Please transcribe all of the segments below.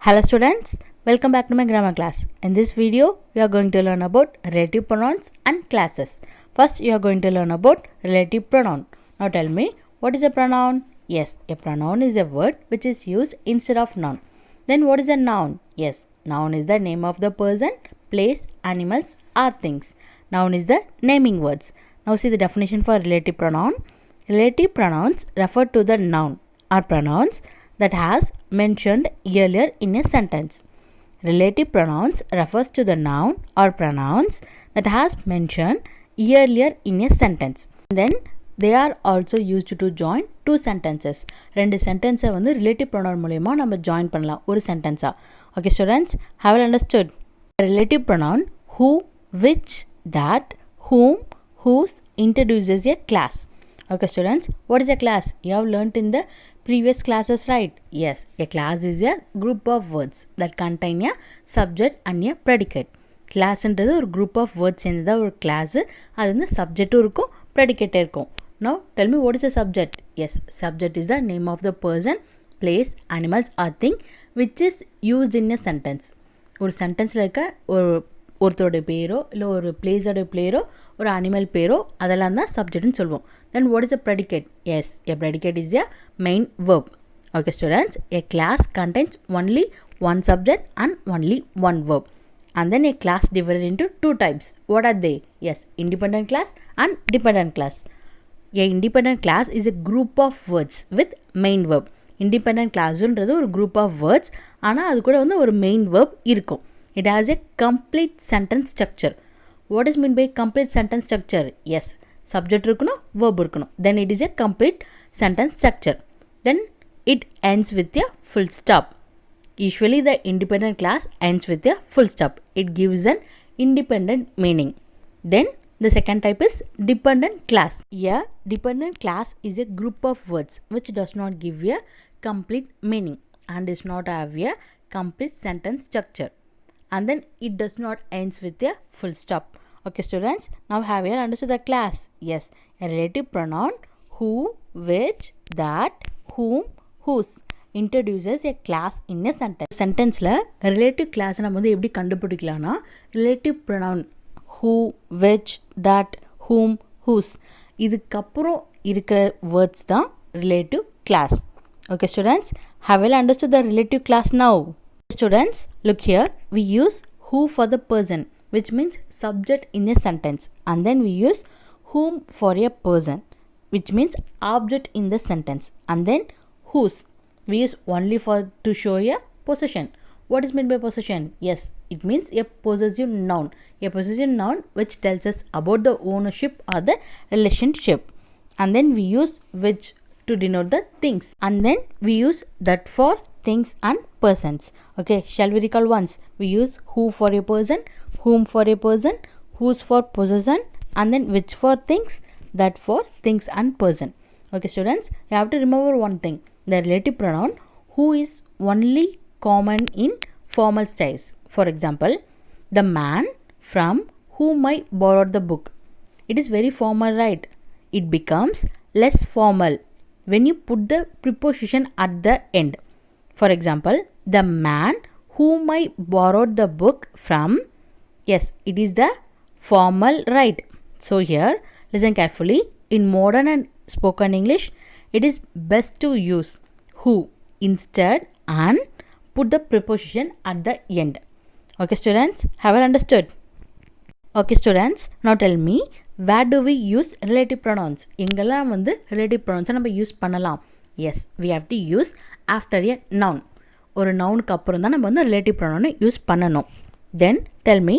Hello students, welcome back to my grammar class. In this video, we are going to learn about relative pronouns and classes. First, you are going to learn about relative pronoun. Now tell me, what is a pronoun? Yes, a pronoun is a word which is used instead of noun. Then what is a noun? Yes, noun is the name of the person, place, animals or things. Noun is the naming words. Now see the definition for relative pronoun. Relative pronouns refer to the noun or pronouns that has mentioned earlier in a sentence. Relative pronouns refers to the noun or pronouns that has mentioned earlier in a sentence. Then they are also used to join two sentences. ரெண்டு சென்டென்ஸை வந்து relative pronoun மூலமா நம்ம join பண்ணலாம் ஒரு சென்டென்ஸா. Okay students, have you understood? Relative pronoun who, which, that, whom, whose introduces a class. Okay students, what is a class? You have learnt in the previous classes, right? Yes, a class is a group of words that contain a subject and a predicate. Class என்றது ஒரு group of words சேர்ந்ததா ஒரு class. அது வந்து subjectும் இருக்கும் predicate இருக்கும். Now tell me, what is a subject? Yes, subject is the name of the person, place, animals or thing which is used in a sentence. ஒரு சென்டென்ஸில் இருக்க ஒருத்தரோட பேரோ இல்லை ஒரு பிளேஸோட பேரோ ஒரு அனிமல் பேரோ அதெல்லாம் தான் சப்ஜெக்ட்னு சொல்லுவோம். Then what is a predicate? Yes, a predicate is a main verb. Okay students, a class contains only one subject and only one verb. And then a class divided into two types. What are they? Yes, independent class and dependent class. A independent class is a group of words with main verb. Independent classன்றது ஒரு group of words, ஆனால் அது கூட வந்து ஒரு main verb இருக்கும். It has a complete sentence structure. What is meant by complete sentence structure? Yes, subject இருக்கணும், verb இருக்கணும். Then it is a complete sentence structure. Then it ends with a full stop. Usually the independent class ends with a full stop. It gives an independent meaning. Then the second type is dependent class. A dependent class is a group of words which does not give a complete meaning and does not have a complete sentence structure. And then it does not ends with a full stop. Okay students, now have you understood the class? Yes, a relative pronoun who, which, that, whom, whose introduces a class in a sentence. Sentenceல relative class நம்ம வந்து எப்படி கண்டுபிடிக்கலாம்னா relative pronoun who, which, that, whom, whose இதுக்கப்புறம் இருக்கிற words தான் relative class. Okay students, have you understood the relative class now? Students, look here, we use who for the person, which means subject in a sentence, and then we use whom for a person, which means object in the sentence, and then whose we use only for to show a possession. What is meant by possession? Yes, it means a possessive noun. A possessive noun which tells us about the ownership or the relationship. And then we use which to denote the things. And then we use that for things and persons. Okay, shall we recall once? We use who for a person, whom for a person, whose for possession, and then which for things, that for things and person. Okay students, you have to remember one thing. The relative pronoun who is only common in formal styles. For example, the man from whom I borrowed the book. It is very formal, right? It becomes less formal when you put the preposition at the end. For example, the man whom I borrowed the book from. Yes, it is the formal, right? So here, listen carefully. In modern and spoken English, it is best to use who instead and put the preposition at the end. Okay students, have you understood? Okay students, now tell me, where do we use relative pronouns? எங்கெல்லாம் வந்து relative pronouns நம்ம use பண்ணலாம்? Yes, we have to use after a noun. ஒரு நவுனுக்கு அப்புறம் தான் நம்ம வந்து relative pronoun use பண்ணணும். Then tell me,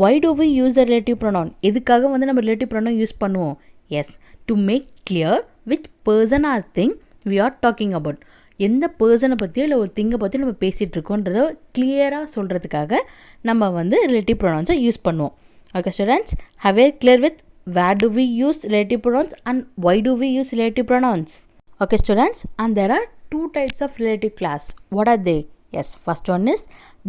why do we use the relative pronoun? எதுக்காக வந்து நம்ம relative pronoun யூஸ் பண்ணுவோம்? Yes, to make clear which person or thing we are talking about. எந்த பர்சனை பற்றியோ இல்லை ஒரு திங்கை பற்றி நம்ம பேசிகிட்டு இருக்கோன்றத கிளியராக சொல்கிறதுக்காக நம்ம வந்து relative pronouns யூஸ் பண்ணுவோம். Okay students, have you clear with where do we use relative pronouns and why do we use relative pronouns? Okay students, and there are two types of relative class. What are they? Yes, first one is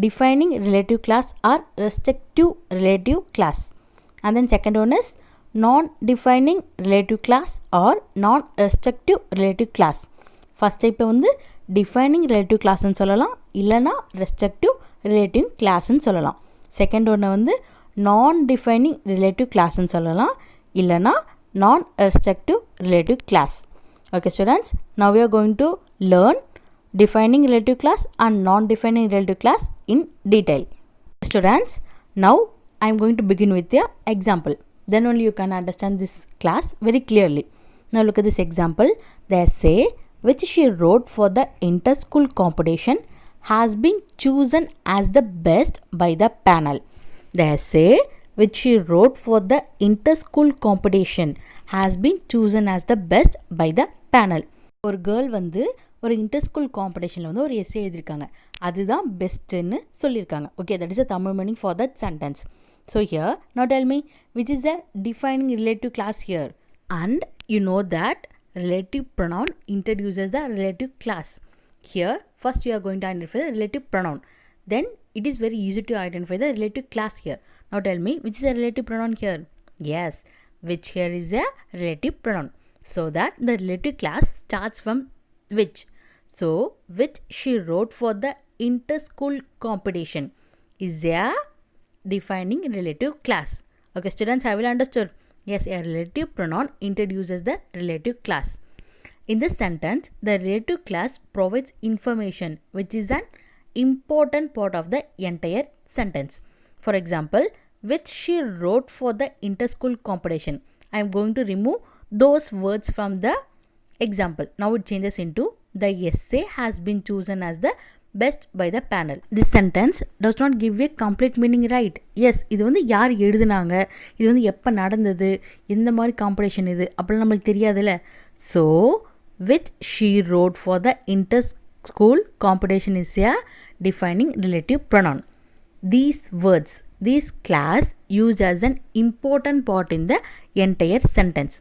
defining relative class or restrictive relative class, and then second one is non-defining relative class or non-restrictive relative class. First type வந்து defining relative கிளாஸ்ன்னு சொல்லலாம், இல்லைனா restrictive relative கிளாஸ்ன்னு சொல்லலாம். Second ஒன்று வந்து நான் defining relative கிளாஸ்ன்னு சொல்லலாம், இல்லைனா non restrictive relative clause. Okay students, now we are going to learn defining relative class and non-defining relative class in detail. Students, now I am going to begin with the example. Then only you can understand this class very clearly. Now look at this example. The essay which she wrote for the inter-school competition has been chosen as the best by the panel. The essay which she wrote for the inter-school competition has been chosen as the best by the panel. ஒரு girl வந்து ஒரு inter-school காம்படிஷனில் வந்து ஒரு essay எழுதியிருக்காங்க, அதுதான் பெஸ்ட்டுன்னு சொல்லியிருக்காங்க. Okay, that is a Tamil meaning for that sentence. So here now tell me which is the defining relative class here. And you know that relative pronoun introduces the relative class. Here first you are going to identify the relative pronoun, then it is very easy to identify the relative class here. Now tell me which is a relative pronoun here. Yes, which here is a relative pronoun, so that the relative class starts from which. So which she wrote for the inter-school competition is a defining relative class. Okay students, have you understood? Yes, a relative pronoun introduces the relative class. In this sentence, the relative class provides information which is an important part of the entire sentence. For example, which she wrote for the inter-school competition. I am going to remove those words from the example. Now it changes into the essay has been chosen as the best by the panel. This sentence does not give a complete meaning, right? Yes, இது வந்து யார் எழுதுனாங்க, இது வந்து எப்போ நடந்தது, எந்த மாதிரி காம்படிஷன் இது அப்படிலாம் நம்மளுக்கு தெரியாதுல்ல. So which she wrote for the inter-school competition is a defining relative pronoun. These words, this class used as an important part in the entire sentence.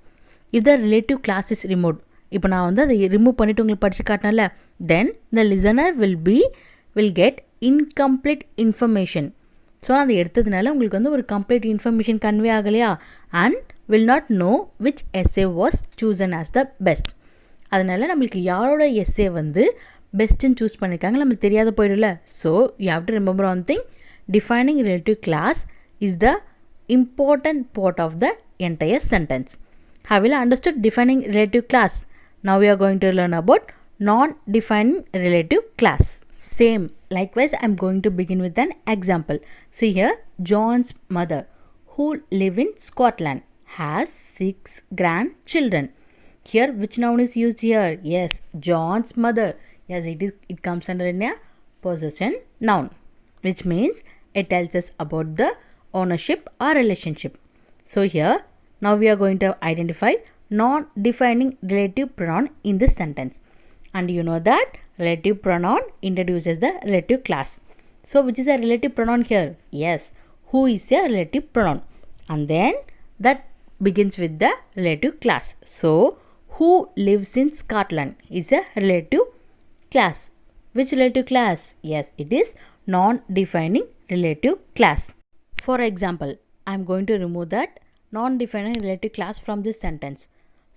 If the relative class is removed, இப்போ நான் வந்து அதை remove பண்ணிவிட்டு உங்களுக்கு படித்து காட்டினல, then the listener will get incomplete information. So அதை எடுத்ததுனால உங்களுக்கு வந்து ஒரு கம்ப்ளீட் இன்ஃபர்மேஷன் கன்வே ஆகலையா, and will not know which essay was chosen as the best. அதனால் நம்மளுக்கு யாரோட எஸ்ஸே வந்து பெஸ்ட்டுன்னு சூஸ் பண்ணியிருக்காங்க நம்மளுக்கு தெரியாத போயிடல. So you have to remember one thing, defining relative class is the important part of the entire sentence. Have you understood defining relative class? Now we are going to learn about non-defining relative class. Same, likewise I am going to begin with an example. See here, John's mother, who live in Scotland, has 6 grandchildren. Here which noun is used here? Yes, John's mother. Yes, it comes under a possession noun, which means it tells us about the ownership or relationship. So here now we are going to identify non-defining relative pronoun in this sentence. And you know that relative pronoun introduces the relative class. So which is a relative pronoun here? Yes, who is a relative pronoun, and then that begins with the relative class. So who lives in Scotland is a relative class. Which relative class? Yes, it is non-defining relative class. For example, I am going to remove that non-defining relative class from this sentence.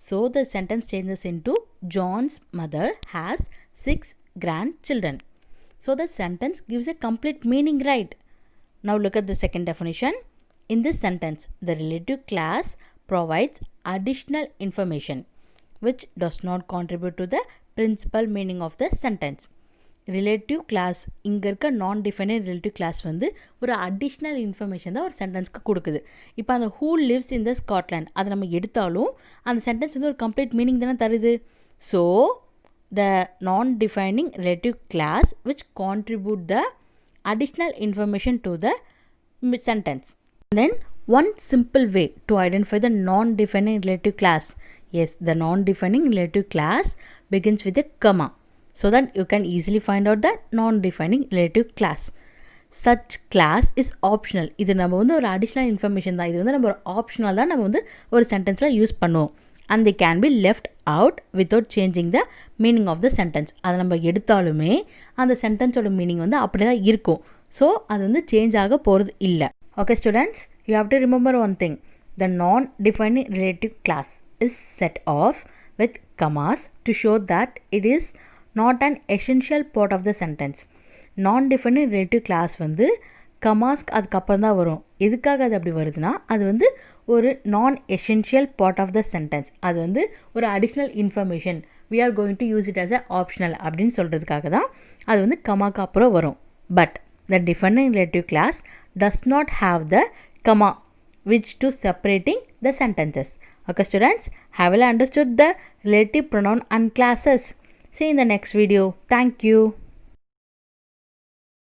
So the sentence changes into John's mother has 6 grandchildren. So the sentence gives a complete meaning, right? Now look at the second definition. In this sentence, the relative class provides additional information which does not contribute to the principal meaning of the sentence. Relative clause இங்கே இருக்க நான் defined relative class வந்து ஒரு additional information தான் ஒரு சென்டென்ஸ்க்கு கொடுக்குது. இப்போ அந்த who lives in the Scotland அதை நம்ம எடுத்தாலும் அந்த சென்டென்ஸ் வந்து ஒரு கம்ப்ளீட் மீனிங் தானே தருது. So the non defining relative clause which contribute the additional information to the sentence. Then one simple way to identify the non-defining relative class. Yes, the non-defining relative class begins with a comma, so that you can easily find out the non-defining relative class. Such class is optional. இது நம்ம வந்து ஒரு additional information தான். இது வந்து நம்ம ஒரு optional தான் நம்ம வந்து ஒரு sentenceல யூஸ் பண்ணுவோம். And they can be left out without changing the meaning of the sentence. அதை நம்ம எடுத்தாலுமே அந்த சென்டென்ஸோட மீனிங் வந்து அப்படி தான் இருக்கும். ஸோ அது வந்து சேஞ்ச் ஆக போகிறது இல்லை. Okay students, you have to remember one thing. The non-defining relative class is set off with commas to show that it is not an essential part of the sentence. Non-definite relative class வந்து கமாஸ்க்கு அதுக்கப்புறம் தான் வரும். எதுக்காக அது அப்படி வருதுன்னா அது வந்து ஒரு non essential part of the sentence. அது வந்து ஒரு additional information, we are going to use it as a optional அப்படின்னு சொல்கிறதுக்காக தான் அது வந்து கமாக்கு அப்புறம் வரும். But the definite relative class does not have the comma which to separating the sentences. Okay students, have you understood the relative pronoun and classes? See you in the next video. Thank you.